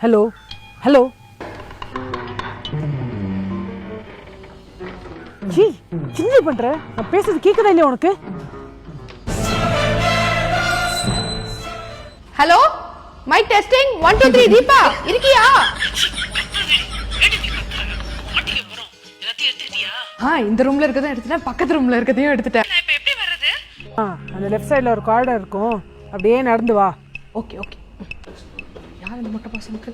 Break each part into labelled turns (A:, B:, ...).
A: Hello hello G என்ன பண்ற? நான் பேசுறது கேக்குதா இல்லையா உனக்கு?
B: ஹலோ மைக் டெஸ்டிங் 1 2 3 தீபா இருக்கியா? இந்த ரூம்ல இருக்கதையும் எடுத்துட்டேன், பக்கத்து ரூம்ல இருக்கதையும் எடுத்துட்டேன்.
C: இப்போ எப்படி வர்றது?
A: அந்த லெஃப்ட் சைடுல ஒரு கார்டர் இருக்கும், அப்படியே நடந்து வா.
B: Okay okay. யார் இந்த மொட்டை பசங்களுக்கு?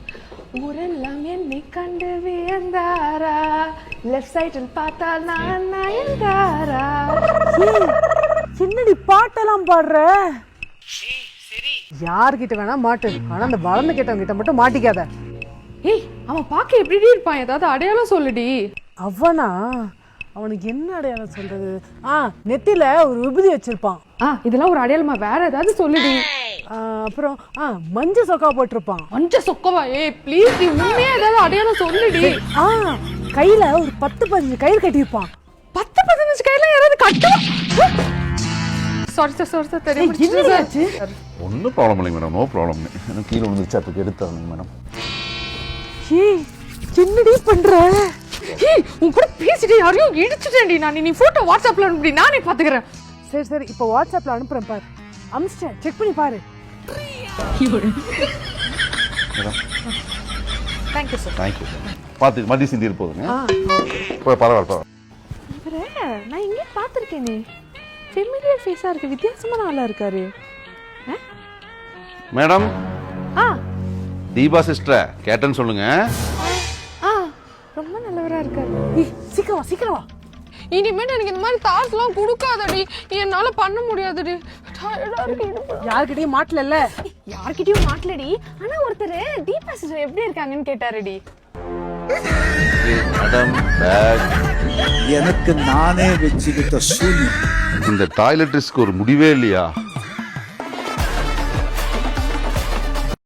B: ஊரெல்லாம் என்னை கண்டு வியந்தாரா, லெஃப்ட் சைடில் பார்த்தால் நான் நயன்தாரா.
A: என்னடி பாட்டெல்லாம் பாடுற?
C: சரி
A: யார்கிட்ட வேணா மாட்டு, ஆனா அந்த வளர்ந்து கேட்டவங்க கிட்ட மட்டும் மாட்டிக்காத.
B: ஏய் அவன் பார்க்க எப்படி இருப்பான்? ஏதாவது அடையாளம் சொல்லுடி.
A: அவனா? அவனுக்கு என்ன அடையாளம் சொல்றது? நெத்தில ஒரு விபூதி வச்சிருப்பான்.
B: இதெல்லாம் ஒரு அடையாளமா? வேற ஏதாவது சொல்லுடி.
A: அப்புறம் மஞ்சள் சொக்கா போட்டிருப்பான்.
B: மஞ்ச சொக்கவா? ஏய் ப்ளீஸ் நீ உண்மையா ஏதாவது அடையாளம் சொல்லுடி.
A: கையில ஒரு 10-15 கயிறு கட்டியிருப்பான்.
B: 10-15 கையில யாராவது கட்டும்? சாரி சார் தெரியும்.
D: ஒன்றும் ப்ராப்ளம் இல்லைங்க மேடம், நோ ப்ராப்ளம். எனக்கு கீழே விழுந்துச்சு, அதுக்கு எடுத்தாங்க மேடம்.
A: என்னடி பண்ற?
B: உன் கூட பேசிட்டு யாரையும் இடிச்சுட்டேன்டி நான். நீ போட்டோ வாட்ஸ்அப்ல அனுப்பி நானே பாத்துக்கிறேன்.
A: சரி இப்போ வாட்ஸ்அப்ல அனுப்புறேன் பாரு. அம்ஸ்டர் செக் பண்ணி பாரு.
B: Thank you sir.
D: Thank you sir. பார்த்து மதியம் சிந்தி இருப்போதுங்க. பரவாயில்ல.
B: இவரே நான் எங்கே பார்த்துருக்கேனே, ஃபெமிலியர் ஃபேஸா இருக்கு, வித்தியாசமான ஆளா இருக்காரு.
D: மேடம் தீபா சிஸ்டர் கேட்டேன்னு சொல்லுங்க.
B: ரொம்ப நல்லவரா இருக்காரு.
A: சீக்கிரம் வா.
B: இனிமேட்டு எனக்கு இந்த மாதிரி தாட்ஸ்லாம் கொடுக்காதடி, என்னால பண்ண முடியாதுடி.
A: யார்கிட்டயும் மாட்டல.
B: யார்கிட்டயும் மாட்டலடி. ஆனா ஒருத்தர் தீபா சிஸ்டர் எப்படி இருக்காங்கன்னு கேட்டாருடி.
D: மேடம் பேக்
E: எனக்கு நானே வச்சுக்கிட்ட சூழ்நிலை.
D: இந்த டாய்லெட்ரிஸ்க்கு ஒரு முடிவே இல்லையா?